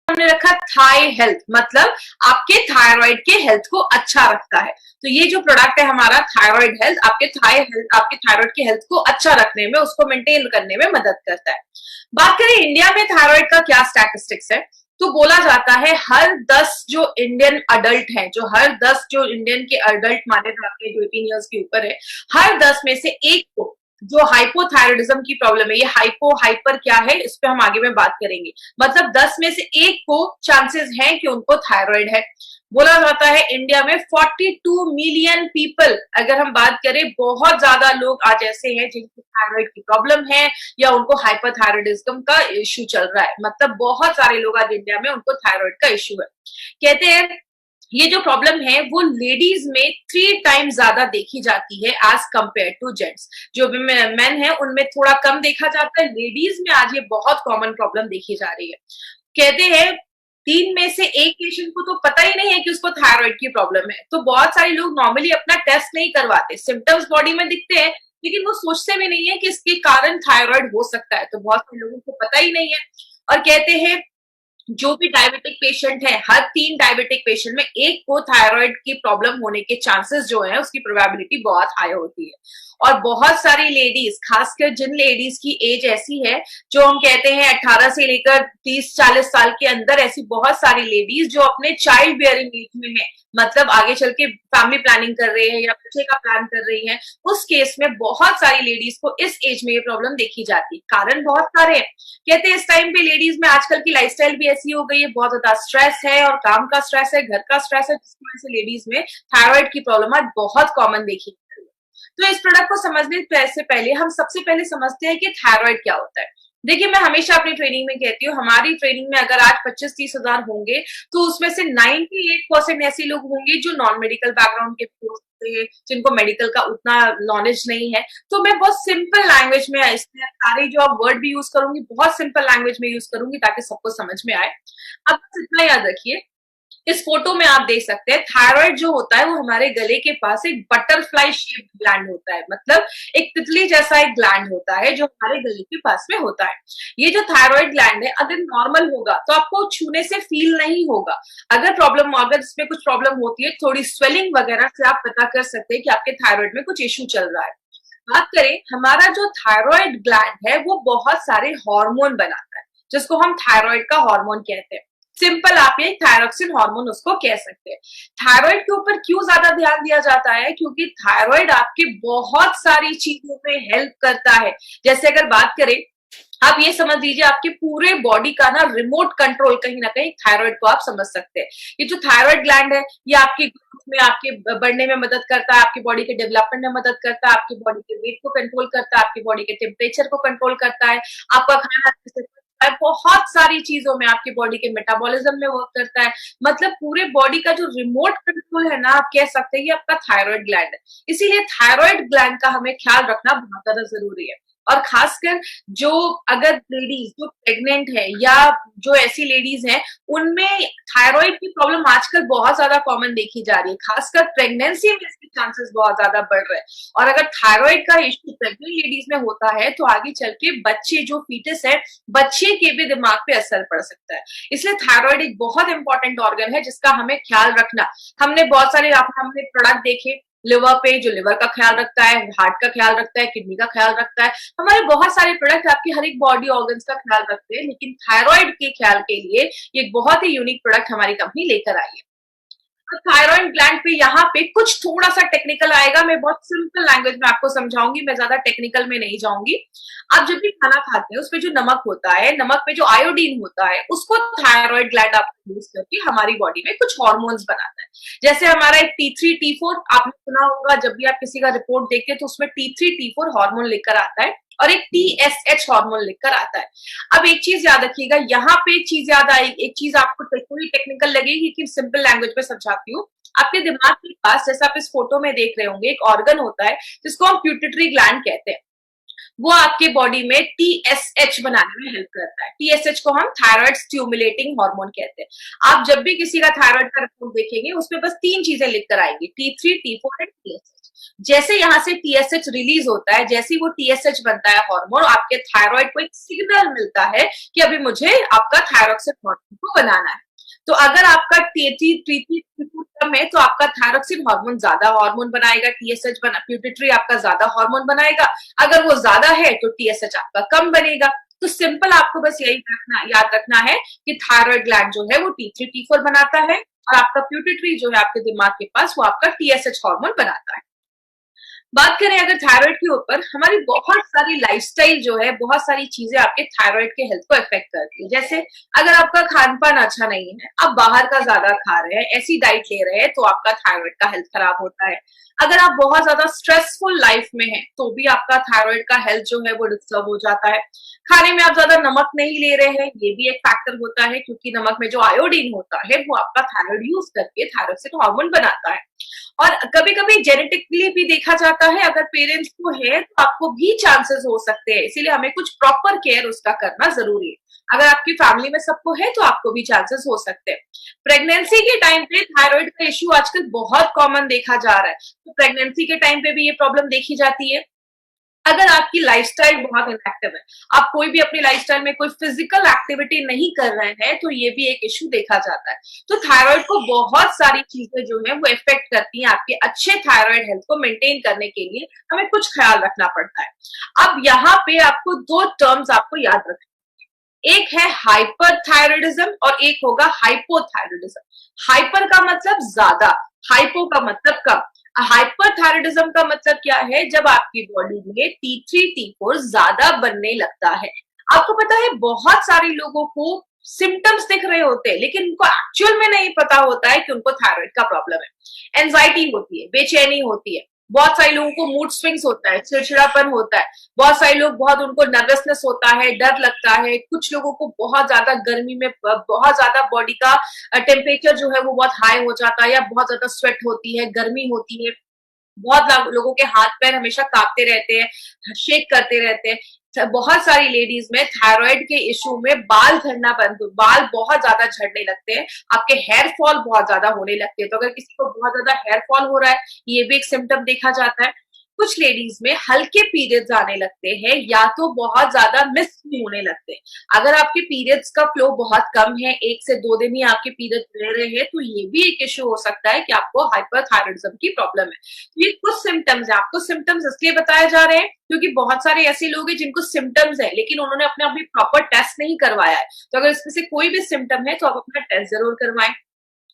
हमने रखा Thai health, मतलब आपके थायराइड के हेल्थ को अच्छा रखता है। तो ये जो प्रोडक्ट है हमारा थायराइड हेल्थ, आपके थाई हेल्थ, आपके थायराइड के हेल्थ को अच्छा रखने में, उसको मेंटेन करने में मदद करता है। बात करें इंडिया में थायराइड का क्या स्टैटिस्टिक्स है, तो बोला जाता है हर 10 जो इंडियन अडल्ट हैं, जो हर 10 जो इंडियन के अडल्ट माने जाते हैं जो 18 ईयर्स के ऊपर है, हर 10 में से एक को जो हाइपोथायराइडिज्म की प्रॉब्लम है, ये हाइपो हाइपर क्या है इस पे हम आगे में बात करेंगे, मतलब 10 में से एक को चांसेस हैं कि उनको थायराइड है। बोला जाता है इंडिया में 42 मिलियन पीपल, अगर हम बात करें, बहुत ज्यादा लोग आज ऐसे हैं जिनको थायराइड की प्रॉब्लम है या उनको हाइपरथायराइडिज्म का इश्यू चल रहा है, मतलब बहुत सारे लोग आज इंडिया में उनको थायराइड का इश्यू है। कहते हैं ये जो प्रॉब्लम है वो लेडीज में 3 टाइम्स ज्यादा देखी जाती है एज कंपेयर टू जेंट्स। जो मेन है उनमें थोड़ा कम देखा जाता है, लेडीज में आज ये बहुत कॉमन प्रॉब्लम देखी जा रही है। कहते हैं 3 में से एक पेशेंट को तो पता ही नहीं है कि उसको थायराइड की प्रॉब्लम है, तो बहुत सारे लोग नॉर्मली अपना टेस्ट नहीं करवाते, सिम्टम्स बॉडी में दिखते हैं लेकिन वो सोचते भी नहीं है कि इसके कारण थायराइड हो सकता है, तो बहुत सारे लोगों को पता ही नहीं है। और कहते हैं जो भी डायबिटिक पेशेंट है, हर 3 डायबिटिक पेशेंट में एक को थायराइड की प्रॉब्लम होने के चांसेस जो है उसकी प्रोबेबिलिटी बहुत हाई होती है। और बहुत सारी लेडीज, खासकर जिन लेडीज की एज ऐसी है जो हम कहते हैं 18 से लेकर 30-40 साल के अंदर, ऐसी बहुत सारी लेडीज जो अपने चाइल्ड बियरिंग एज में है, मतलब आगे चल के फैमिली प्लानिंग कर रहे हैं या बच्चे का प्लान कर रही हैं, उस केस में बहुत सारी लेडीज को इस एज में ये प्रॉब्लम देखी जाती है। कारण बहुत सारे हैं। कहते हैं इस टाइम पे लेडीज में आजकल की लाइफस्टाइल भी ऐसी हो गई है, बहुत ज्यादा स्ट्रेस है और काम का स्ट्रेस है, घर का स्ट्रेस है, जिसकी वजह से लेडीज में थायराइड की प्रॉब्लम आज बहुत कॉमन देखी जा रही है। तो इस प्रोडक्ट को समझने से पहले हम सबसे पहले समझते हैं कि थायराइड क्या होता है। देखिए, मैं हमेशा अपनी ट्रेनिंग में कहती हूँ, हमारी ट्रेनिंग में अगर आज 25-30 हजार होंगे तो उसमें से 98% ऐसे लोग होंगे जो नॉन मेडिकल बैकग्राउंड के हो सकते हैं, जिनको मेडिकल का उतना नॉलेज नहीं है। तो मैं बहुत सिंपल लैंग्वेज में इसमें सारे जो आप वर्ड भी यूज करूंगी, बहुत सिंपल लैंग्वेज में यूज करूंगी ताकि सबको समझ में आए। अब बस इतना याद रखिए, इस फोटो में आप देख सकते हैं थायराइड जो होता है वो हमारे गले के पास एक बटरफ्लाई शेप ग्लैंड होता है, मतलब एक तितली जैसा एक ग्लैंड होता है जो हमारे गले के पास में होता है। ये जो थायराइड ग्लैंड है अगर नॉर्मल होगा तो आपको छूने से फील नहीं होगा। अगर इसमें कुछ प्रॉब्लम होती है, थोड़ी स्वेलिंग वगैरह से आप पता कर सकते हैं कि आपके थायराइड में कुछ इश्यू चल रहा है। बात करें, हमारा जो थायराइड ग्लैंड है वो बहुत सारे हार्मोन बनाता है, जिसको हम थायराइड का हार्मोन कहते हैं। सिंपल आप ये थायरोक्सिन हार्मोन उसको कह सकते हैं। थायराइड के ऊपर क्यों ज्यादा ध्यान दिया जाता है, क्योंकि थायराइड आपके बहुत सारी चीजों में हेल्प करता है। जैसे अगर बात करें, आप ये समझ लीजिए आपके पूरे बॉडी का ना रिमोट कंट्रोल कहीं ना कहीं थायराइड को आप समझ सकते हैं। ये जो थायराइड ग्लैंड है ये आपके ग्रोथ में, आपके बढ़ने में मदद करता है, आपकी बॉडी के डेवलपमेंट में मदद करता है, आपकी बॉडी के वेट को कंट्रोल करता है, आपकी बॉडी के टेम्परेचर को कंट्रोल करता है, आपका खाना अच्छे से, बहुत सारी चीजों में, आपकी बॉडी के मेटाबॉलिज्म में वर्क करता है। मतलब पूरे बॉडी का जो रिमोट कंट्रोल है ना, आप कह सकते हैं ये आपका थायराइड ग्लैंड है। इसीलिए थायराइड ग्लैंड का हमें ख्याल रखना बहुत ज्यादा जरूरी है। और खासकर जो अगर लेडीज जो प्रेग्नेंट है या जो ऐसी लेडीज हैं उनमें थायराइड की प्रॉब्लम आजकल बहुत ज्यादा कॉमन देखी जा रही है, खासकर प्रेगनेंसी में इसके चांसेस बहुत ज्यादा बढ़ रहे हैं। और अगर थायराइड का इश्यू प्रेग्नेंट लेडीज में होता है तो आगे चल के बच्चे जो फीटस है, बच्चे के भी दिमाग पे असर पड़ सकता है। इसलिए थायराइड एक बहुत इंपॉर्टेंट ऑर्गन है जिसका हमें ख्याल रखना। हमने बहुत सारे हमने प्रोडक्ट देखे लिवर पे, जो लिवर का ख्याल रखता है, हार्ट का ख्याल रखता है, किडनी का ख्याल रखता है। हमारे बहुत सारे प्रोडक्ट आपके हर एक बॉडी ऑर्गन्स का ख्याल रखते हैं, लेकिन थायराइड के ख्याल के लिए ये बहुत ही यूनिक प्रोडक्ट हमारी कंपनी लेकर आई है। थायराइड ग्लैंड पे यहाँ पे कुछ थोड़ा सा टेक्निकल आएगा, मैं बहुत सिंपल लैंग्वेज में आपको समझाऊंगी, मैं ज्यादा टेक्निकल में नहीं जाऊंगी। आप जब भी खाना खाते हैं उसमें जो नमक होता है, नमक में जो आयोडीन होता है, उसको थायराइड ग्लैंड आप यूज करके हमारी बॉडी में कुछ हार्मोन्स बनाता है। जैसे हमारा एक T3 T4 आपने सुना होगा, जब भी आप किसी का रिपोर्ट देखते हैं तो उसमें T3 T4 हार्मोन लेकर आता है और एक TSH हार्मोन लेकर आता है। अब एक चीज याद रखिएगा, यहाँ पे एक चीज याद आई, एक चीज आपको थोड़ी टेक्निकल लगेगी कि सिंपल लैंग्वेज में समझाती हूँ। आपके दिमाग के पास, जैसे आप इस फोटो में देख रहे होंगे, एक ऑर्गन होता है जिसको हम प्यूटिटरी ग्लैंड कहते हैं। वो आपके बॉडी में TSH बनाने में हेल्प करता है। TSH को हम थायराइड स्टिमुलेटिंग हार्मोन कहते हैं। आप जब भी किसी का थायराइड का रिपोर्ट देखेंगे उसमें बस 3 चीजें लिख कर आएंगी, T3 T4 एंड TSH। जैसे यहाँ से टीएसएच रिलीज होता है, जैसे ही वो टीएसएच बनता है हार्मोन, आपके थायराइड को एक सिग्नल मिलता है कि अभी मुझे आपका थायरोक्सिन हार्मोन को बनाना है। तो अगर आपका टी कम है तो आपका थायरोक्सिन हार्मोन ज्यादा हार्मोन बनाएगा, टीएसएच बना, प्यूटिटरी आपका ज्यादा हार्मोन बनाएगा। अगर वो ज्यादा है तो टीएसएच आपका कम बनेगा। तो सिंपल आपको बस यही याद रखना है कि थायराइड ग्लैंड जो है वो T3 T4 बनाता है, और आपका प्यूटिटरी जो है आपके दिमाग के पास वो आपका टीएसएच हार्मोन बनाता है। बात करें अगर थायराइड के ऊपर, हमारी बहुत सारी लाइफस्टाइल जो है, बहुत सारी चीजें आपके थायराइड के हेल्थ को इफेक्ट करती है। जैसे अगर आपका खान पान अच्छा नहीं है, आप बाहर का ज्यादा खा रहे हैं, ऐसी डाइट ले रहे हैं, तो आपका थायराइड का हेल्थ खराब होता है। अगर आप बहुत ज्यादा स्ट्रेसफुल लाइफ में हैं, तो भी आपका थायराइड का हेल्थ जो है वो डिस्टर्ब हो जाता है। खाने में आप ज्यादा नमक नहीं ले रहे हैं, ये भी एक फैक्टर होता है, क्योंकि नमक में जो आयोडीन होता है वो आपका थायराइड यूज करके थायरोक्सिन हार्मोन बनाता है। और कभी कभी जेनेटिकली भी देखा जाता है, अगर पेरेंट्स को है तो आपको भी चांसेस हो सकते हैं, इसीलिए हमें कुछ प्रॉपर केयर उसका करना जरूरी है। अगर आपकी फैमिली में सबको है तो आपको भी चांसेस हो सकते हैं। प्रेगनेंसी के टाइम पे थायराइड का इश्यू आजकल बहुत कॉमन देखा जा रहा है, तो प्रेगनेंसी के टाइम पे भी ये प्रॉब्लम देखी जाती है। अगर आपकी लाइफस्टाइल बहुत इनएक्टिव है, आप कोई भी अपनी लाइफस्टाइल में कोई फिजिकल एक्टिविटी नहीं कर रहे हैं, तो ये भी एक इश्यू देखा जाता है। तो थायराइड को बहुत सारी चीजें जो है वो इफेक्ट करती हैं। आपके अच्छे थायराइड हेल्थ को मेंटेन करने के लिए हमें कुछ ख्याल रखना पड़ता है। अब यहाँ पे आपको दो टर्म्स आपको याद रखना, एक है हाइपरथायरॉयडिज्म और एक होगा हाइपोथायरॉयडिज्म। हाइपर का मतलब ज्यादा, हाइपो का मतलब कम। हाइपरथायरॉयडिज्म का मतलब क्या है, जब आपकी बॉडी में T3 T4 ज्यादा बनने लगता है। आपको पता है बहुत सारे लोगों को सिम्टम्स दिख रहे होते हैं, लेकिन उनको एक्चुअल में नहीं पता होता है कि उनको थायराइड का प्रॉब्लम है। एंजाइटी होती है, बेचैनी होती है, बहुत सारे लोगों को मूड स्विंग्स होता है, चिड़चिड़ापन होता है, बहुत सारे लोग बहुत उनको नर्वसनेस होता है, डर लगता है, कुछ लोगों को बहुत ज्यादा गर्मी में बहुत ज्यादा बॉडी का टेम्परेचर जो है वो बहुत हाई हो जाता है, या बहुत ज्यादा स्वेट होती है, गर्मी होती है। बहुत लोगों के हाथ पैर हमेशा कांपते रहते हैं, शेक करते रहते हैं। बहुत सारी लेडीज में थायराइड के इश्यू में बाल झड़ना बंद, बाल बहुत ज्यादा झड़ने लगते हैं, आपके हेयर फॉल बहुत ज्यादा होने लगते हैं। तो अगर किसी को बहुत ज्यादा हेयर फॉल हो रहा है, ये भी एक सिम्टम देखा जाता है। कुछ लेडीज में हल्के पीरियड्स आने लगते हैं, या तो बहुत ज्यादा मिस भी होने लगते हैं। अगर आपके पीरियड्स का फ्लो बहुत कम है, 1 से 2 दिन ही आपके पीरियड्स रह रहे हैं, तो ये भी एक इश्यू हो सकता है कि आपको हाइपरथायरॉयडिज्म की प्रॉब्लम है। तो ये कुछ सिम्टम्स है। आपको सिम्टम्स इसलिए बताए जा रहे हैं क्योंकि बहुत सारे ऐसे लोग हैं जिनको सिम्टम्स है, लेकिन उन्होंने अपना अभी प्रॉपर टेस्ट नहीं करवाया है। तो अगर इसमें से कोई भी सिम्टम है तो आप अपना टेस्ट जरूर करवाएं।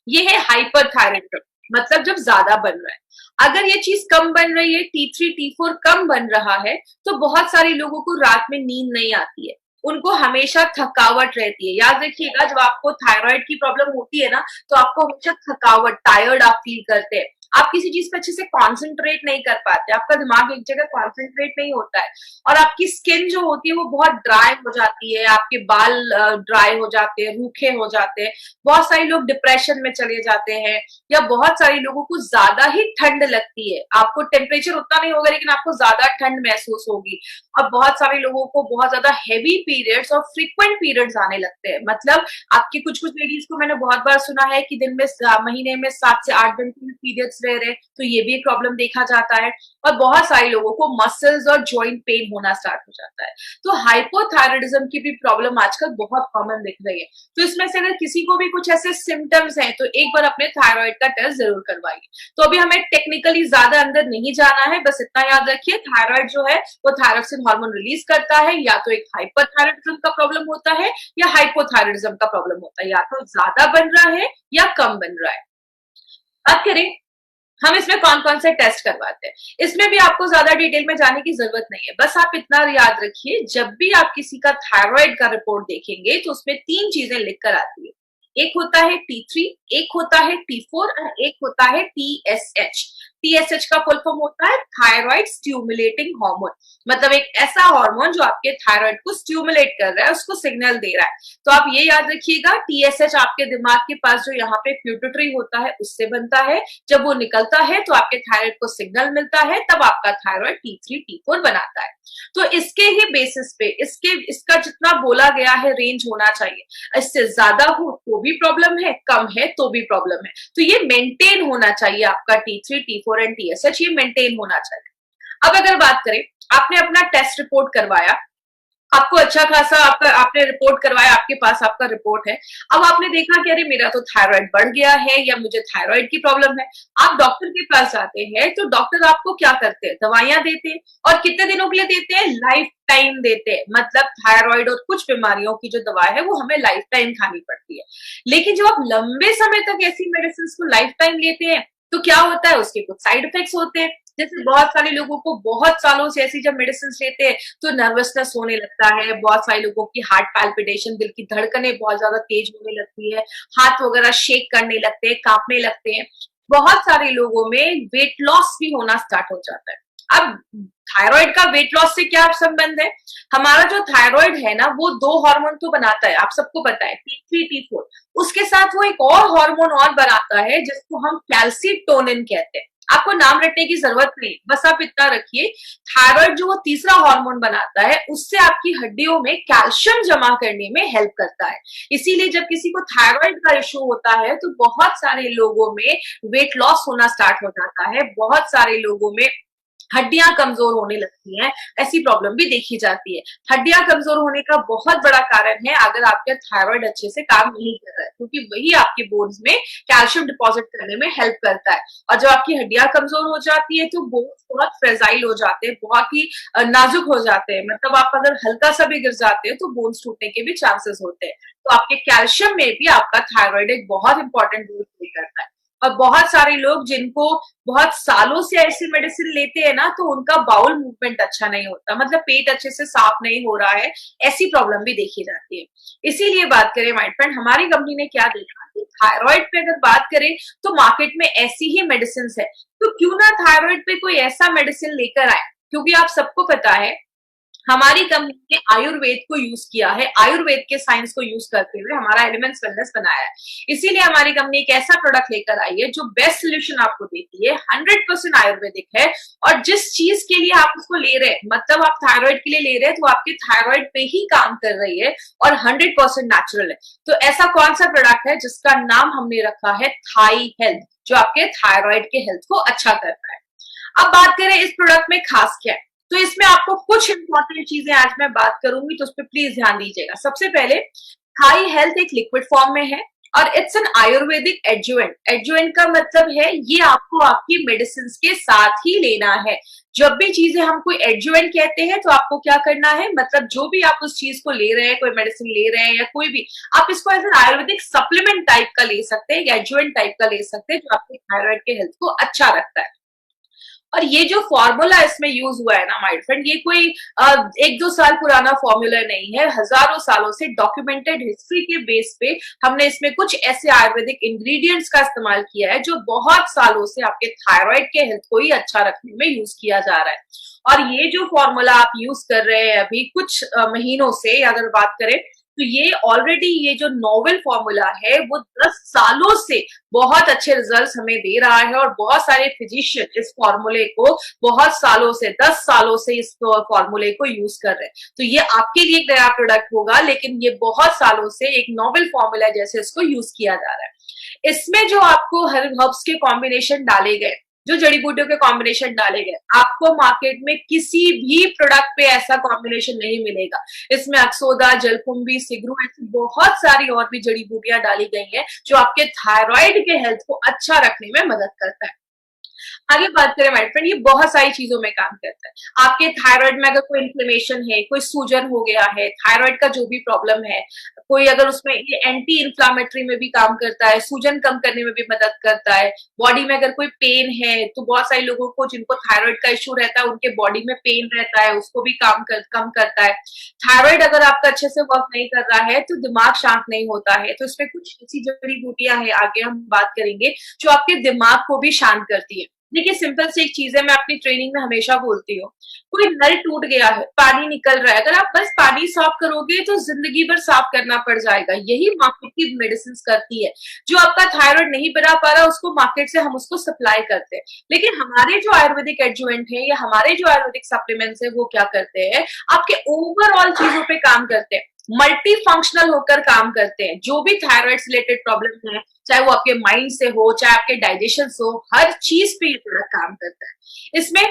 ये है हाइपरथायरॉयडिज्म, मतलब जब ज्यादा बन रहा है। अगर ये चीज कम बन रही है, T3 T4 कम बन रहा है, तो बहुत सारे लोगों को रात में नींद नहीं आती है, उनको हमेशा थकावट रहती है। याद रखिएगा, जब आपको थायराइड की प्रॉब्लम होती है ना, तो आपको हमेशा थकावट, टायर्ड आप फील करते हैं, आप किसी चीज पे अच्छे से कॉन्सेंट्रेट नहीं कर पाते, आपका दिमाग एक जगह कॉन्सेंट्रेट नहीं होता है, और आपकी स्किन जो होती है वो बहुत ड्राई हो जाती है, आपके बाल ड्राई हो जाते हैं, रूखे हो जाते हैं। बहुत सारे लोग डिप्रेशन में चले जाते हैं, या बहुत सारे लोगों को ज्यादा ही ठंड लगती है। आपको टेम्परेचर उतना नहीं होगा, लेकिन आपको ज्यादा ठंड महसूस होगी। और बहुत सारे लोगों को बहुत ज्यादा हैवी पीरियड्स और फ्रीक्वेंट पीरियड्स आने लगते हैं। मतलब आपकी कुछ लेडीज को मैंने बहुत बार सुना है कि दिन में, महीने में 7 से 8 दिन के पीरियड्स रह रहे, तो ये भी एक प्रॉब्लम देखा जाता है। और बहुत सारे लोगों को मसल्स और जॉइंट पेन होना स्टार्ट हो जाता है। तो हाइपोथायरॉयडिज्म की भी प्रॉब्लम आजकल बहुत कॉमन दिख रही है। तो इसमें से अगर किसी को भी कुछ ऐसे सिम्टम्स हैं, तो एक बार अपने थायराइड का टेस्ट जरूर करवाइए। तो अभी हमें टेक्निकली ज्यादा अंदर नहीं जाना है, बस इतना याद रखिए, थायराइड जो है वो थायरोक्सिन हार्मोन रिलीज करता है। या तो एक हाइपरथायरॉयडिज्म का प्रॉब्लम होता है, या हाइपोथायरॉयडिज्म का प्रॉब्लम होता है, या तो ज्यादा बन रहा है या कम बन रहा है। बात करें हम इसमें कौन कौन से टेस्ट करवाते हैं, इसमें भी आपको ज्यादा डिटेल में जाने की जरूरत नहीं है। बस आप इतना याद रखिए, जब भी आप किसी का थायराइड का रिपोर्ट देखेंगे तो उसमें 3 चीजें लिखकर आती है। एक होता है T3, एक होता है T4 और एक होता है TSH। TSH का फुल फॉर्म होता है थायराइड स्टिमुलेटिंग हार्मोन, मतलब एक ऐसा हार्मोन जो आपके थायराइड को स्टिमुलेट कर रहा है, उसको सिग्नल दे रहा है। तो आप ये याद रखिएगा, TSH आपके दिमाग के पास जो यहाँ पे प्यूटिटरी होता है उससे बनता है। जब वो निकलता है तो आपके थायराइड को सिग्नल मिलता है, तब आपका थायराइड T3 T4 बनाता है। तो इसके ही बेसिस पे इसका जितना बोला गया है रेंज होना चाहिए। इससे ज्यादा हो तो भी प्रॉब्लम है, कम है तो भी प्रॉब्लम है। तो ये मेंटेन होना चाहिए आपका T3 T4 T4 and TSH ये मेंटेन होना चाहिए। अब अगर बात करें, आपने अपना टेस्ट रिपोर्ट करवाया, आपको अच्छा खासा आपका आपने रिपोर्ट करवाया, आपके पास आपका रिपोर्ट है। अब आपने देखा कि अरे मेरा तो थायराइड बढ़ गया है या मुझे थायराइड की प्रॉब्लम है। आप डॉक्टर के पास जाते हैं तो डॉक्टर आपको क्या करते हैं, दवाइयां देते हैं, और कितने दिनों के लिए देते हैं, लाइफ टाइम देते हैं। मतलब थायराइड और कुछ बीमारियों की जो दवा है वो हमें लाइफ टाइम खानी पड़ती है। लेकिन जब आप लंबे समय तक ऐसी मेडिसिन को लाइफ टाइम लेते हैं तो क्या होता है, उसके कुछ साइड इफेक्ट्स होते हैं। जैसे बहुत सारे लोगों को बहुत सालों से ऐसी जब मेडिसिन लेते हैं तो नर्वसनेस होने लगता है, बहुत सारे लोगों की हार्ट पैल्पिटेशन, दिल की धड़कनें बहुत ज्यादा तेज होने लगती है, हाथ वगैरह शेक करने लगते हैं, कांपने लगते हैं। बहुत सारे लोगों में वेट लॉस भी होना स्टार्ट हो जाता है। अब थायराइड का वेट लॉस से क्या संबंध है? हमारा जो थायराइड है ना वो दो हार्मोन तो बनाता है, आप सबको पता है, T3 T4। उसके साथ वो एक और हार्मोन और बनाता है जिसको हम कैल्सीटोनिन कहते हैं। आपको नाम रटने की जरूरत नहीं, बस आप इतना रखिए, थायराइड जो वो तीसरा हार्मोन बनाता है उससे आपकी हड्डियों में कैल्शियम जमा करने में हेल्प करता है। इसीलिए जब किसी को थायराइड का इश्यू होता है तो बहुत सारे लोगों में वेट लॉस होना स्टार्ट हो जाता है, बहुत सारे लोगों में हड्डियां कमजोर होने लगती हैं, ऐसी प्रॉब्लम भी देखी जाती है। हड्डियां कमजोर होने का बहुत बड़ा कारण है अगर आपका थायराइड अच्छे से काम नहीं कर रहा है, क्योंकि वही आपके बोन्स में कैल्शियम डिपॉजिट करने में हेल्प करता है। और जब आपकी हड्डियां कमजोर हो जाती है तो बोन्स बहुत फ्रेजाइल हो जाते हैं, बहुत ही नाजुक हो जाते हैं। मतलब आप अगर हल्का सा भी गिर जाते हैं तो बोन्स टूटने के भी चांसेस होते हैं। तो आपके कैल्शियम में भी आपका थायराइड एक बहुत इंपॉर्टेंट रोल प्ले करता है। और बहुत सारे लोग जिनको बहुत सालों से ऐसी मेडिसिन लेते हैं ना तो उनका बाउल मूवमेंट अच्छा नहीं होता, मतलब पेट अच्छे से साफ नहीं हो रहा है, ऐसी प्रॉब्लम भी देखी जाती है। इसीलिए बात करें माय फ्रेंड, हमारी कंपनी ने क्या देखा कि थायराइड पे अगर बात करें तो मार्केट में ऐसी ही मेडिसिन है, तो क्यों ना थायराइड पे कोई ऐसा मेडिसिन लेकर आए। क्योंकि आप सबको पता है हमारी कंपनी ने आयुर्वेद को यूज किया है, आयुर्वेद के साइंस को यूज करते हुए हमारा एलिमेंट्स वेलनेस बनाया है। इसीलिए हमारी कंपनी एक ऐसा प्रोडक्ट लेकर आई है जो बेस्ट सोल्यूशन आपको देती है, 100% आयुर्वेदिक है। और जिस चीज के लिए आप उसको ले रहे हैं, मतलब आप थायराइड के लिए ले रहे हैं तो आपके थायराइड पे ही काम कर रही है और 100% नेचुरल है। तो ऐसा कौन सा प्रोडक्ट है जिसका नाम हमने रखा है थाई हेल्थ, जो आपके थायराइड के हेल्थ को अच्छा करता है। अब बात करें इस प्रोडक्ट में खास क्या है, तो इसमें आपको कुछ इंपॉर्टेंट चीजें आज मैं बात करूंगी, तो उस पर प्लीज ध्यान दीजिएगा। सबसे पहले, थाई हेल्थ एक लिक्विड फॉर्म में है और it's an Ayurvedic adjuvant. Adjuvant का मतलब है ये आपको आपकी मेडिसिन के साथ ही लेना है। जब भी चीजें हम कोई एडजुवेंट कहते हैं तो आपको क्या करना है, मतलब जो भी आप उस चीज को ले रहे हैं, कोई मेडिसिन ले रहे हैं या कोई भी, आप इसको as an ayurvedic supplement type का ले सकते हैं या एडजुवेंट टाइप का ले सकते हैं, जो आपके थायराइड के हेल्थ को अच्छा रखता है। और ये जो फॉर्मूला इसमें यूज हुआ है ना माय फ्रेंड, ये कोई 1-2 साल पुराना फॉर्मूला नहीं है, हजारों सालों से डॉक्यूमेंटेड हिस्ट्री के बेस पे हमने इसमें कुछ ऐसे आयुर्वेदिक इंग्रेडिएंट्स का इस्तेमाल किया है जो बहुत सालों से आपके थायराइड के हेल्थ को ही अच्छा रखने में यूज किया जा रहा है। और ये जो फॉर्मूला आप यूज कर रहे हैं अभी कुछ महीनों से अगर बात करें, तो ये ऑलरेडी ये जो नोवेल फॉर्मूला है वो 10 सालों से बहुत अच्छे रिजल्ट्स हमें दे रहा है। और बहुत सारे फिजिशियन इस फॉर्मूले को बहुत सालों से, 10 सालों से इस फॉर्मूले को यूज कर रहे हैं। तो ये आपके लिए एक नया प्रोडक्ट होगा, लेकिन ये बहुत सालों से एक नोवेल फॉर्मूला जैसे इसको यूज किया जा रहा है। इसमें जो आपको हर्ब्स के कॉम्बिनेशन डाले गए, जो जड़ी बूटियों के कॉम्बिनेशन डाले गए, आपको मार्केट में किसी भी प्रोडक्ट पे ऐसा कॉम्बिनेशन नहीं मिलेगा। इसमें अक्सोदा, जलकुंभी, सिगरू, ऐसी बहुत सारी और भी जड़ी बूटियां डाली गई हैं जो आपके थायराइड के हेल्थ को अच्छा रखने में मदद करता है। आगे बात करें माय फ्रेंड, ये बहुत सारी चीजों में काम करता है। आपके थायराइड में अगर कोई इन्फ्लेमेशन है, कोई सूजन हो गया है, थायराइड का जो भी प्रॉब्लम है, कोई अगर उसमें ये एंटी इंफ्लामेटरी में भी काम करता है, सूजन कम करने में भी मदद करता है। बॉडी में अगर कोई पेन है, तो बहुत सारे लोगों को जिनको थायराइड का इश्यू रहता है उनके बॉडी में पेन रहता है, उसको भी कम करता है। थायराइड अगर आपका अच्छे से वर्क नहीं कर रहा है तो दिमाग शांत नहीं होता है, तो इसमें कुछ ऐसी जड़ी बूटियां हैं, आगे हम बात करेंगे, जो आपके दिमाग को भी शांत करती है। देखिए सिंपल सी एक चीज है, मैं अपनी ट्रेनिंग में हमेशा बोलती हूँ, कोई नल टूट गया है, पानी निकल रहा है, अगर आप बस पानी साफ करोगे तो जिंदगी भर साफ करना पड़ जाएगा। यही मार्केट की मेडिसिन करती है। जो आपका थायराइड नहीं बना पा रहा उसको मार्केट से हम उसको सप्लाई करते हैं, लेकिन हमारे जो आयुर्वेदिक एडजुवेंट है या हमारे जो आयुर्वेदिक सप्लीमेंट्स है वो क्या करते हैं, आपके ओवरऑल चीजों पे काम करते हैं। मल्टी फंक्शनल होकर काम करते हैं। जो भी थायराइड से रिलेटेड प्रॉब्लम है, चाहे वो आपके माइंड से हो, चाहे आपके डाइजेशन से हो, हर चीज पे ये प्रोडक्ट काम करता है। इसमें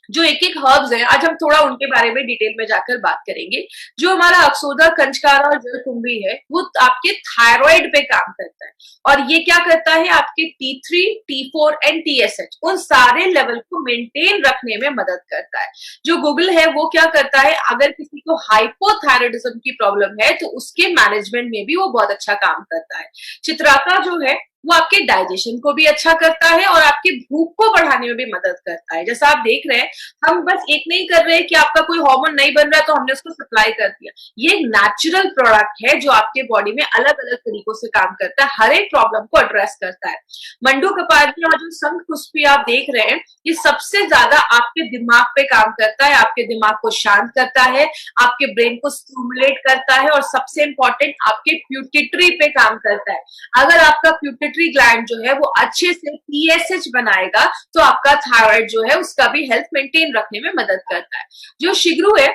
जो एक एक हर्ब्स हैं, आज हम थोड़ा उनके बारे में डिटेल में जाकर बात करेंगे। जो हमारा अक्सोदा, कंचकारा और जलकुंभी है, वो आपके थायराइड पे काम करता है। और ये क्या करता है, आपके T3, T4 एंड TSH उन सारे लेवल को मेंटेन रखने में मदद करता है। जो गूगल है वो क्या करता है, अगर किसी को हाइपोथायराइडिज्म की प्रॉब्लम है तो उसके मैनेजमेंट में भी वो बहुत अच्छा काम करता है। चित्राका जो है वो आपके डाइजेशन को भी अच्छा करता है और आपकी भूख को बढ़ाने में भी मदद करता है। जैसा आप देख रहे हैं, हम बस एक नहीं कर रहे कि आपका कोई हार्मोन नहीं बन रहा है तो हमने उसको सप्लाई कर दिया। ये एक नेचुरल प्रोडक्ट है जो आपके बॉडी में अलग अलग तरीकों से काम करता है, हर एक प्रॉब्लम को एड्रेस करता है। मंडू कपाली और जो शंख पुष्पी आप देख रहे हैं, ये सबसे ज्यादा आपके दिमाग पे काम करता है, आपके दिमाग को शांत करता है, आपके ब्रेन को स्टिमुलेट करता है और सबसे इंपॉर्टेंट आपके प्यूटिटरी पे काम करता है। अगर आपका प्यूटिटरी ग्लैंड जो है वो अच्छे से TSH बनाएगा तो आपका थायराइड जो है उसका भी हेल्थ मेंटेन रखने में मदद करता है। जो शिगरू है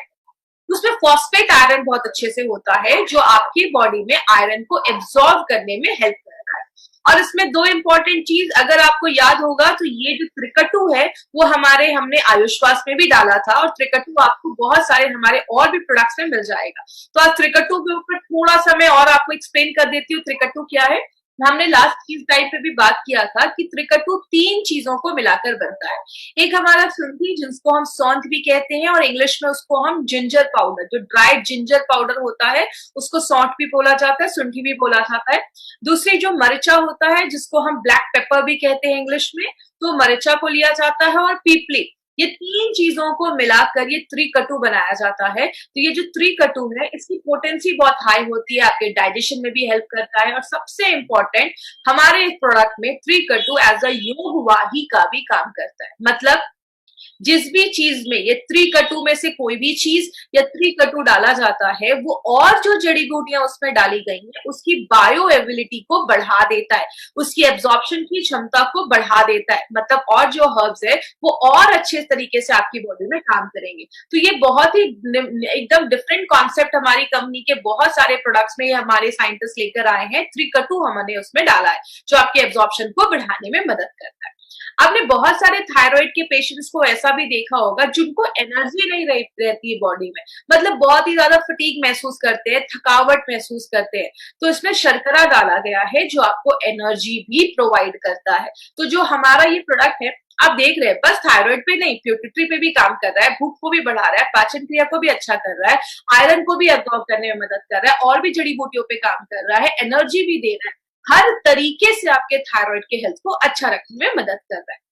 उसमें फॉस्फेट आयरन बहुत अच्छे से होता है, जो आपकी बॉडी में आयरन को एब्सॉर्ब करने में हेल्प करता है। और इसमें दो इंपॉर्टेंट चीज अगर आपको याद होगा तो ये जो त्रिकटु है वो हमने आयुष्वास में भी डाला था, और त्रिकटु आपको बहुत सारे हमारे और भी प्रोडक्ट्स में मिल जाएगा। तो आज त्रिकटु के ऊपर थोड़ा सा मैं और आपको एक्सप्लेन कर देती हूँ त्रिकटु क्या है। हमने लास्ट चीज टाइप पे भी बात किया था कि त्रिकटु 3 चीजों को मिलाकर बनता है। एक हमारा शुंठी जिसको हम सौंठ भी कहते हैं, और इंग्लिश में उसको हम जिंजर पाउडर, जो ड्राइड जिंजर पाउडर होता है उसको सौंठ भी बोला जाता है, शुंठी भी बोला जाता है। दूसरी जो मरिचा होता है जिसको हम ब्लैक पेपर भी कहते हैं इंग्लिश में, तो मरिचा को लिया जाता है, और पीपली। ये 3 चीजों को मिलाकर ये त्रिकटु बनाया जाता है। तो ये जो त्रिकटु है इसकी पोटेंसी बहुत हाई होती है, आपके डाइजेशन में भी हेल्प करता है, और सबसे इंपॉर्टेंट हमारे इस प्रोडक्ट में त्रिकटु एज अ योग वाही का भी काम करता है। मतलब जिस भी चीज में ये त्रिकटु में से कोई भी चीज या त्रिकटु डाला जाता है, वो और जो जड़ी बूटियां उसमें डाली गई हैं उसकी बायो एबिलिटी को बढ़ा देता है, उसकी एब्जॉर्प्शन की क्षमता को बढ़ा देता है। मतलब और जो हर्ब्स है वो और अच्छे तरीके से आपकी बॉडी में काम करेंगे। तो ये बहुत ही एकदम डिफरेंट कॉन्सेप्ट हमारी कंपनी के बहुत सारे प्रोडक्ट्स में हमारे साइंटिस्ट लेकर आए हैं। त्रिकटु हमने उसमें डाला है जो आपके एब्जॉर्प्शन को बढ़ाने में मदद करता है। आपने बहुत सारे थायराइड के पेशेंट्स को ऐसा भी देखा होगा जिनको एनर्जी नहीं रहती है बॉडी में, मतलब बहुत ही ज्यादा फटीग महसूस करते हैं, थकावट महसूस करते हैं। तो इसमें शर्करा डाला गया है जो आपको एनर्जी भी प्रोवाइड करता है। तो जो हमारा ये प्रोडक्ट है आप देख रहे हैं, बस थायराइड पे नहीं, प्यूटिटरी पे भी काम कर रहा है, भूख को भी बढ़ा रहा है, पाचन क्रिया को भी अच्छा कर रहा है, आयरन को भी एब्जॉर्ब करने में मदद कर रहा है, और भी जड़ी बूटियों पे काम कर रहा है, एनर्जी भी दे रहा है। हर तरीके से आपके थायराइड के हेल्थ को अच्छा रखने में मदद कर रहा है।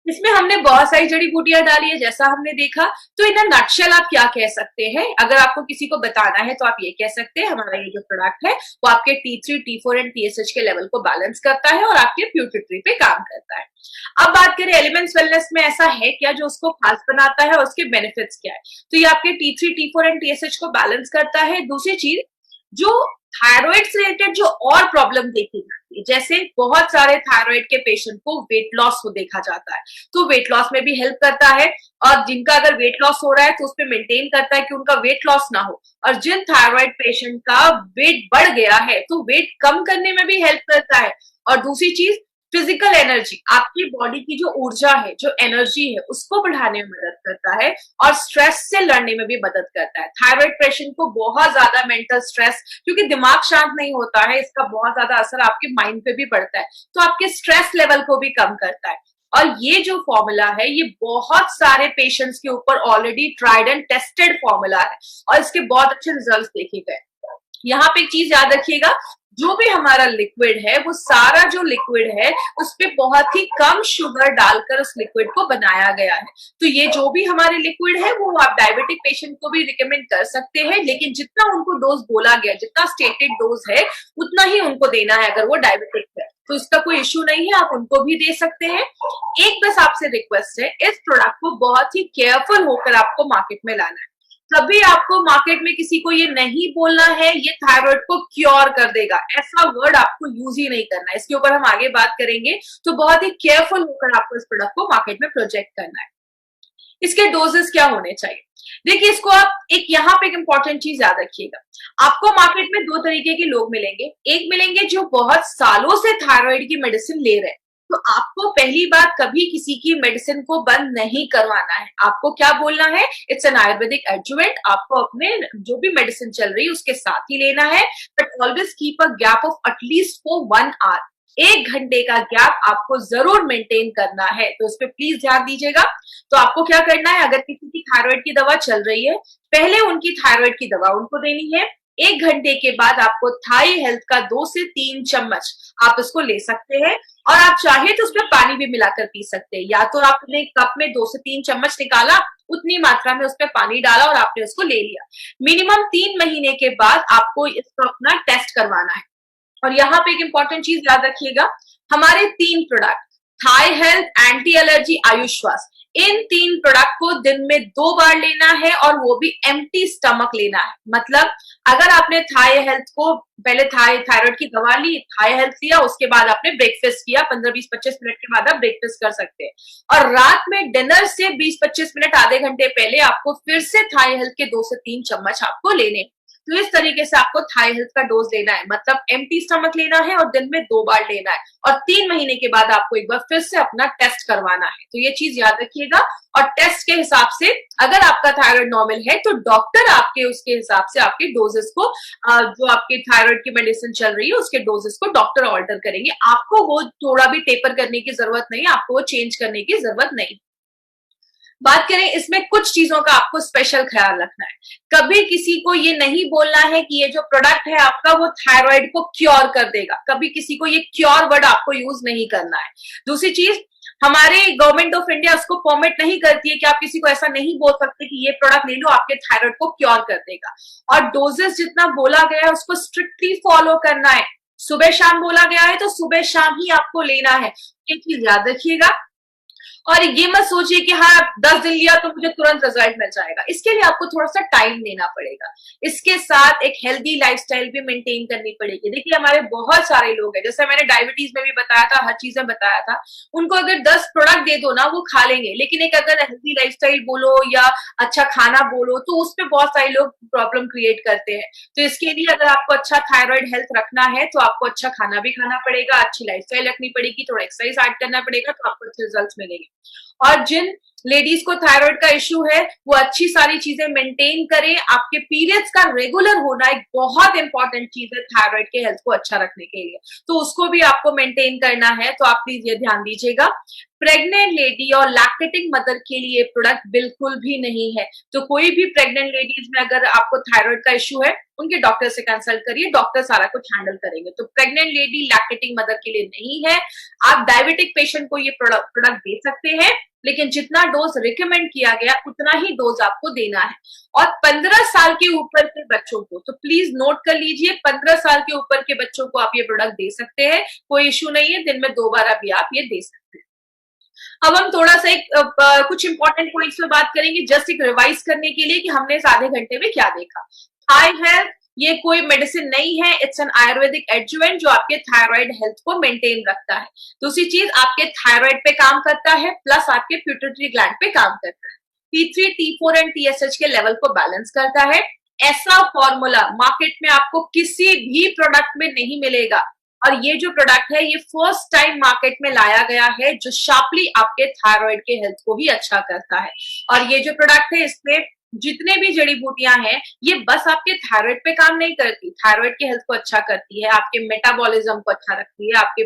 इसमें हमने बहुत सारी जड़ी बूटियां डाली है जैसा हमने देखा। तो इन नटशेल आप क्या कह सकते हैं, अगर आपको किसी को बताना है तो आप ये कह सकते हैं हमारा ये जो प्रोडक्ट है वो आपके T3, T4 एंड TSH के लेवल को बैलेंस करता है और आपके प्यूटिटरी पे काम करता है। अब बात करें एलिमेंट्स वेलनेस में ऐसा है क्या जो उसको खास बनाता है और उसके बेनिफिट्स क्या है। तो ये आपके T3, T4 एंड TSH को बैलेंस करता है। दूसरी चीज, जो थायराइड से रिलेटेड जो और प्रॉब्लम देखी जाती है, जैसे बहुत सारे थायराइड के पेशेंट को वेट लॉस को देखा जाता है, तो वेट लॉस में भी हेल्प करता है। और जिनका अगर वेट लॉस हो रहा है तो उसपे मेंटेन करता है कि उनका वेट लॉस ना हो। और जिन थायराइड पेशेंट का वेट बढ़ गया है तो वेट कम करने में भी हेल्प करता है। और दूसरी चीज, फिजिकल एनर्जी, आपकी बॉडी की जो ऊर्जा है, जो एनर्जी है, उसको बढ़ाने में मदद करता है और स्ट्रेस से लड़ने में भी मदद करता है। थायराइड पेशेंट को बहुत ज्यादा मेंटल स्ट्रेस, क्योंकि दिमाग शांत नहीं होता है, इसका बहुत ज्यादा असर आपके माइंड पे भी पड़ता है, तो आपके स्ट्रेस लेवल को भी कम करता है। और ये जो फॉर्मूला है ये बहुत सारे पेशेंट्स के ऊपर already tried and tested formula है और इसके बहुत अच्छे रिजल्ट्स देखे गए। यहाँ पे एक चीज याद रखिएगा, जो भी हमारा लिक्विड है वो सारा जो लिक्विड है उस पे बहुत ही कम शुगर डालकर उस लिक्विड को बनाया गया है। तो ये जो भी हमारे लिक्विड है वो आप डायबिटिक पेशेंट को भी रिकमेंड कर सकते हैं, लेकिन जितना उनको डोज बोला गया, जितना स्टेटेड डोज है उतना ही उनको देना है अगर वो डायबिटिक है, तो इसका कोई इश्यू नहीं है, आप उनको भी दे सकते हैं। एक बस आपसे रिक्वेस्ट है, इस प्रोडक्ट को बहुत ही केयरफुल होकर आपको मार्केट में लाना है। कभी आपको मार्केट में किसी को ये नहीं बोलना है ये थायराइड को क्योर कर देगा, ऐसा वर्ड आपको यूज ही नहीं करना है। इसके ऊपर हम आगे बात करेंगे, तो बहुत ही केयरफुल होकर आपको इस प्रोडक्ट को मार्केट में प्रोजेक्ट करना है। इसके डोजेस क्या होने चाहिए? देखिए, इसको आप एक यहाँ पे एक इंपॉर्टेंट चीज याद रखिएगा। आपको मार्केट में दो तरीके के लोग मिलेंगे। एक मिलेंगे जो बहुत सालों से थायराइड की मेडिसिन ले रहे हैं। तो आपको पहली बात, कभी किसी की मेडिसिन को बंद नहीं करवाना है। आपको क्या बोलना है, इट्स एन आयुर्वेदिक एडजुवेंट, आपको अपने जो भी मेडिसिन चल रही है उसके साथ ही लेना है, but always keep a gap of at least for 1 hour. 1 घंटे का गैप आपको जरूर मेंटेन करना है, तो उस पर प्लीज ध्यान दीजिएगा। तो आपको क्या करना है, अगर किसी की थायराइड की दवा चल रही है, पहले उनकी थायराइड की दवा उनको देनी है। 1 घंटे के बाद आपको थाई हेल्थ का 2 से 3 चम्मच आप इसको ले सकते हैं, और आप चाहे तो उसमें पानी भी मिलाकर पी सकते हैं। या तो आपने कप में 2 से 3 चम्मच निकाला, उतनी मात्रा में उसमें पानी डाला और आपने उसको ले लिया। मिनिमम 3 महीने के बाद आपको इसको अपना टेस्ट करवाना है। और यहाँ पे एक इंपॉर्टेंट चीज याद रखिएगा, हमारे 3 प्रोडक्ट, थाई हेल्थ, एंटी एलर्जी, आयुश्वास, इन 3 प्रोडक्ट को दिन में 2 बार लेना है, और वो भी एम्प्टी स्टमक लेना है। मतलब अगर आपने थाई हेल्थ को पहले थायराइड की दवा ली, थाई हेल्थ लिया, उसके बाद आपने ब्रेकफास्ट किया, 15-20-25 मिनट के बाद आप ब्रेकफास्ट कर सकते हैं, और रात में डिनर से 20-25 मिनट आधे घंटे पहले आपको फिर से थाई हेल्थ के 2 से 3 चम्मच आपको लेने। तो इस तरीके से आपको थाई हेल्थ का डोज लेना है, मतलब एम्प्टी स्टमक लेना है और दिन में 2 बार लेना है, और 3 महीने के बाद आपको एक बार फिर से अपना टेस्ट करवाना है। तो ये चीज याद रखिएगा। और टेस्ट के हिसाब से अगर आपका थायराइड नॉर्मल है तो डॉक्टर आपके उसके हिसाब से आपके डोजेस को, जो आपके थायराइड की मेडिसिन चल रही है उसके डोजेस को डॉक्टर ऑल्टर करेंगे। आपको वो थोड़ा भी टेपर करने की जरूरत नहीं, आपको वो चेंज करने की जरूरत नहीं। बात करें, इसमें कुछ चीजों का आपको स्पेशल ख्याल रखना है। कभी किसी को ये नहीं बोलना है कि ये जो प्रोडक्ट है आपका वो थायराइड को क्योर कर देगा। कभी किसी को ये क्योर वर्ड आपको यूज नहीं करना है। दूसरी चीज, हमारे गवर्नमेंट ऑफ इंडिया उसको परमिट नहीं करती है कि आप किसी को ऐसा नहीं बोल सकते कि ये प्रोडक्ट ले लो आपके थायराइड को क्योर कर देगा। और डोजेस जितना बोला गया है उसको स्ट्रिक्टली फॉलो करना है। सुबह शाम बोला गया है तो सुबह शाम ही आपको लेना है, ये चीज याद रखिएगा। और ये मत सोचिए कि हाँ 10 दिन लिया तो मुझे तुरंत रिजल्ट मिल जाएगा। इसके लिए आपको थोड़ा सा टाइम देना पड़ेगा। इसके साथ एक हेल्दी लाइफस्टाइल भी मेंटेन करनी पड़ेगी। देखिए, हमारे बहुत सारे लोग हैं, जैसे मैंने डायबिटीज में भी बताया था, हर चीज में बताया था, उनको अगर 10 प्रोडक्ट दे दो ना वो खा लेंगे, लेकिन एक अगर हेल्दी लाइफस्टाइल बोलो या अच्छा खाना बोलो तो उसमें बहुत सारे लोग प्रॉब्लम क्रिएट करते हैं। तो इसके लिए अगर आपको अच्छा थायराइड हेल्थ रखना है तो आपको अच्छा खाना भी खाना पड़ेगा, अच्छी लाइफस्टाइल रखनी पड़ेगी, थोड़ा एक्सरसाइज ऐड करना पड़ेगा, तो आपको अच्छे रिजल्ट मिलेंगे। और जिन लेडीज को थायराइड का इश्यू है वो अच्छी सारी चीजें मेंटेन करें। आपके पीरियड्स का रेगुलर होना एक बहुत इंपॉर्टेंट चीज है थायराइड के हेल्थ को अच्छा रखने के लिए, तो उसको भी आपको मेंटेन करना है। तो आप प्लीज ये ध्यान दीजिएगा। प्रेग्नेंट लेडी और लैक्टेटिंग मदर के लिए प्रोडक्ट बिल्कुल भी नहीं है। तो कोई भी प्रेग्नेंट लेडीज में अगर आपको थायराइड का इश्यू है, उनके डॉक्टर से कंसल्ट करिए, डॉक्टर सारा कुछ हैंडल करेंगे। तो प्रेग्नेंट लेडी, लैक्टेटिंग मदर के लिए नहीं है। आप डायबिटिक पेशेंट को ये प्रोडक्ट दे सकते हैं, लेकिन जितना डोज रिकमेंड किया गया उतना ही डोज आपको देना है। और 15 साल के ऊपर के बच्चों को तो प्लीज नोट कर लीजिए, 15 साल के ऊपर के बच्चों को आप ये प्रोडक्ट दे सकते हैं, कोई इश्यू नहीं है, दिन में 2 बार अभी आप ये दे सकते हैं। अब हम थोड़ा सा कुछ इंपॉर्टेंट पॉइंट्स पे बात करेंगे, जस्ट एक रिवाइज करने के लिए कि हमने इस आधे घंटे में क्या देखा। थाई हेल्थ ये कोई मेडिसिन नहीं है, इट्स एन आयुर्वेदिक एडजुवेंट जो आपके थायराइड हेल्थ को मेंटेन रखता है। दूसरी चीज, आपके थायराइड पे काम करता है, प्लस आपके प्यूटरी ग्लैंड पे काम करता है। T3, T4 एंड TSH के लेवल को बैलेंस करता है। ऐसा फॉर्मूला मार्केट में आपको किसी भी प्रोडक्ट में नहीं मिलेगा, और ये जो प्रोडक्ट है ये फर्स्ट टाइम मार्केट में लाया गया है, जो शार्पली आपके थायराइड के हेल्थ को भी अच्छा करता है। और ये जो प्रोडक्ट है इसमें जितने भी जड़ी बूटियां हैं ये बस आपके थायराइड पे काम नहीं करती, थायराइड के हेल्थ को अच्छा करती है, आपके मेटाबॉलिज्म को अच्छा रखती है, आपके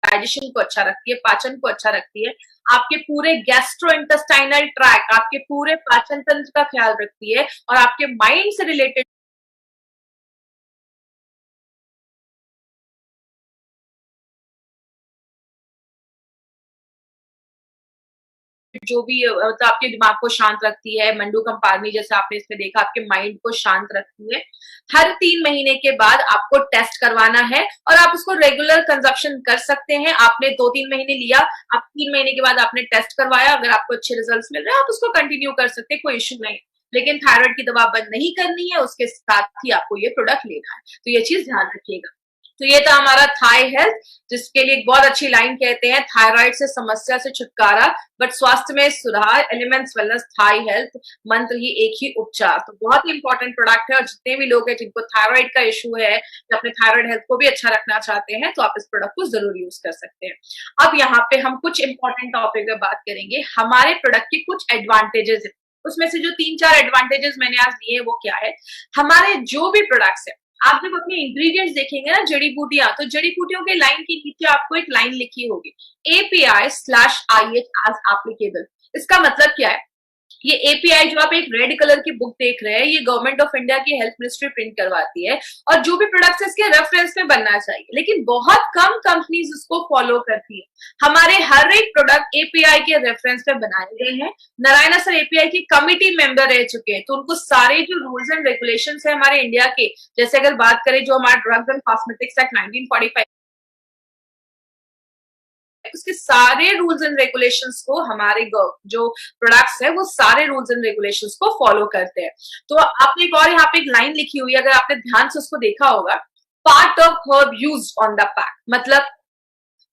डाइजेशन को अच्छा रखती है, पाचन को अच्छा रखती है, आपके पूरे गैस्ट्रो इंटेस्टाइनल ट्रैक, आपके पूरे पाचन तंत्र का ख्याल रखती है, और आपके माइंड से रिलेटेड जो भी तो आपके दिमाग को शांत रखती है। मंडू कंपारनी जैसे आपने इसमें देखा, आपके माइंड को शांत रखती है। हर 3 महीने के बाद आपको टेस्ट करवाना है, और आप उसको रेगुलर कंजप्शन कर सकते हैं। आपने 2-3 महीने लिया, आप 3 महीने के बाद आपने टेस्ट करवाया, अगर आपको अच्छे रिजल्ट मिल रहे हैं आप उसको कंटिन्यू कर सकते हैं, कोई इश्यू नहीं। लेकिन थायराइड की दवा बंद नहीं करनी है, उसके साथ ही आपको ये प्रोडक्ट लेना है, तो ये चीज ध्यान रखिएगा। तो ये था हमारा थाई हेल्थ, जिसके लिए एक बहुत अच्छी लाइन कहते हैं, थायराइड से समस्या से छुटकारा बट स्वास्थ्य में सुधार, एलिमेंट्स वेलनेस थाई हेल्थ, मंत्र ही एक ही उपचार। तो बहुत ही इंपॉर्टेंट प्रोडक्ट है और जितने भी लोग हैं जिनको थायराइड का इशू है या अपने थायराइड हेल्थ को भी अच्छा रखना चाहते हैं तो आप इस प्रोडक्ट को जरूर यूज कर सकते हैं। अब यहाँ पे हम कुछ इंपॉर्टेंट टॉपिक पे बात करेंगे, हमारे प्रोडक्ट के कुछ एडवांटेजेस है। उसमें से जो 3-4 एडवांटेजेस मैंने आज दिए वो क्या है, हमारे जो भी प्रोडक्ट्स है, आप जब अपने इंग्रेडिएंट्स देखेंगे ना जड़ी बूटियां, तो जड़ी बूटियों के लाइन के नीचे आपको एक लाइन लिखी होगी API/IH एज एप्लीकेबल। इसका मतलब क्या है, ये एपीआई जो आप एक रेड कलर की बुक देख रहे हैं, ये गवर्नमेंट ऑफ इंडिया की हेल्थ मिनिस्ट्री प्रिंट करवाती है और जो भी प्रोडक्ट्स है इसके रेफरेंस में बनना चाहिए, लेकिन बहुत कम कंपनीज इसको फॉलो करती है। हमारे हर एक प्रोडक्ट एपीआई के रेफरेंस पे बनाए गए हैं। नारायणा सर एपीआई की कमिटी मेंबर रह चुके हैं, तो उनको सारे जो रूल्स एंड रेगुलेशन है हमारे इंडिया के, जैसे अगर बात करें जो हमारा ड्रग्स एंड कॉस्मेटिक्स एक्ट 1945, उसके सारे रूल्स एंड रेगुलेशंस को हमारे जो प्रोडक्ट्स है वो सारे रूल्स एंड रेगुलेशंस को फॉलो करते हैं। तो आपने एक और यहाँ पे एक लाइन लिखी हुई है, अगर आपने ध्यान से उसको देखा होगा, part of herb use on the pack, मतलब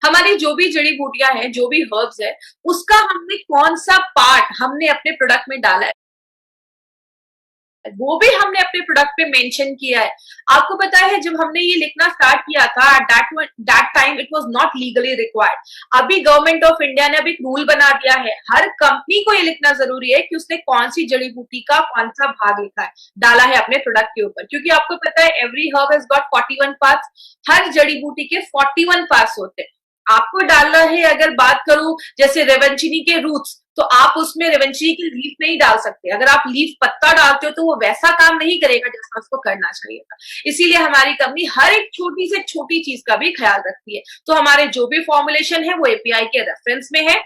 हमारी जो भी जड़ी बूटियां हैं, जो भी हर्ब्स है, उसका हमने कौन सा पार्ट हमने अपने प्रोडक्ट में डाला है वो भी हमने अपने प्रोडक्ट पे मेंशन किया है। आपको पता है जब हमने ये लिखना स्टार्ट किया था that time it was not legally required. अभी गवर्नमेंट ऑफ इंडिया ने अब एक रूल बना दिया है, हर कंपनी को ये लिखना जरूरी है कि उसने कौन सी जड़ी बूटी का कौन सा भाग लिखा है, डाला है अपने प्रोडक्ट के ऊपर, क्योंकि आपको पता है every herb has got 41 parts, हर जड़ी बूटी के 41 पार्ट्स होते हैं। आपको डालना है, अगर बात करूं जैसे रेवंचिनी के रूट्स, तो आप उसमें रेवंचिनी की लीफ नहीं डाल सकते, अगर आप लीफ पत्ता डालते हो तो वो वैसा काम नहीं करेगा जैसा उसको करना चाहिए था। इसीलिए हमारी कंपनी हर एक छोटी से छोटी चीज का भी ख्याल रखती है। तो हमारे जो भी फॉर्मुलेशन है वो एपीआई के रेफरेंस में है।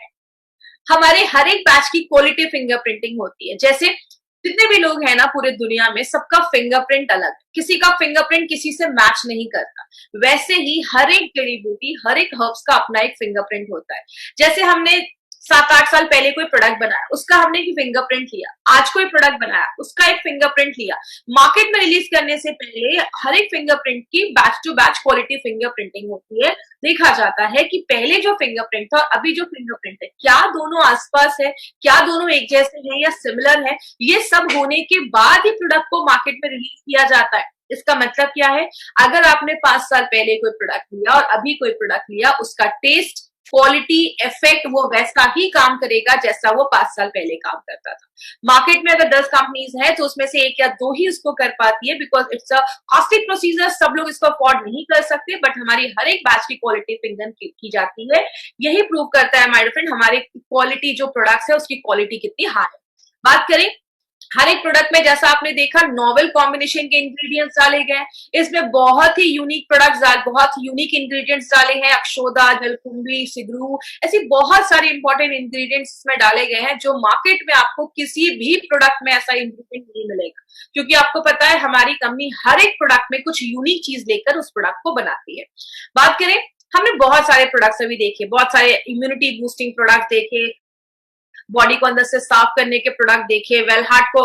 हमारे हर एक बैच की क्वालिटी फिंगरप्रिंटिंग होती है, जैसे जितने भी लोग हैं ना पूरे दुनिया में, सबका फिंगरप्रिंट अलग है, किसी का फिंगरप्रिंट किसी से मैच नहीं करता। वैसे ही हर एक जड़ी बूटी, हर एक हर्ब्स का अपना एक फिंगरप्रिंट होता है। जैसे हमने 7-8 साल पहले कोई प्रोडक्ट बनाया, उसका हमने एक फिंगरप्रिंट लिया, आज कोई प्रोडक्ट बनाया उसका एक फिंगरप्रिंट लिया, मार्केट में रिलीज करने से पहले हर एक फिंगरप्रिंट की batch to batch quality fingerprinting होती है। देखा जाता है कि पहले जो फिंगरप्रिंट था और अभी जो फिंगरप्रिंट है, क्या दोनों आसपास है, क्या दोनों एक जैसे हैं या सिमिलर है, ये सब होने के बाद ही प्रोडक्ट को मार्केट में रिलीज किया जाता है। इसका मतलब क्या है, अगर आपने 5 साल पहले कोई प्रोडक्ट लिया और अभी कोई प्रोडक्ट लिया, उसका टेस्ट, क्वालिटी, इफेक्ट वो वैसा ही काम करेगा जैसा वो 5 साल पहले काम करता था। मार्केट में अगर 10 कंपनीज है तो उसमें से 1 या 2 ही उसको कर पाती है, because it's a costly procedure, सब लोग इसको अफोर्ड नहीं कर सकते, बट हमारी हर एक बैच की क्वालिटी फिंगर की जाती है। यही प्रूव करता है माय फ्रेंड हमारी क्वालिटी जो प्रोडक्ट्स है उसकी क्वालिटी कितनी हाई है। बात करें हर एक प्रोडक्ट में, जैसा आपने देखा, नोवेल कॉम्बिनेशन के इंग्रेडिएंट्स डाले गए, इसमें बहुत ही यूनिक प्रोडक्ट्स, बहुत यूनिक इंग्रेडिएंट्स डाले हैं, अक्षोदा, जलकुंभी, सिगरू, ऐसी बहुत सारे इंपॉर्टेंट इंग्रेडिएंट्स इसमें डाले गए हैं जो मार्केट में आपको किसी भी प्रोडक्ट में ऐसा इंग्रेडिएंट नहीं मिलेगा, क्योंकि आपको पता है हमारी कंपनी हर एक प्रोडक्ट में कुछ यूनिक चीज लेकर उस प्रोडक्ट को बनाती है। बात करें, हमने बहुत सारे प्रोडक्ट्स अभी देखे, बहुत सारे इम्यूनिटी बूस्टिंग प्रोडक्ट देखे, बॉडी को अंदर से साफ करने के प्रोडक्ट देखे, वेल हार्ट को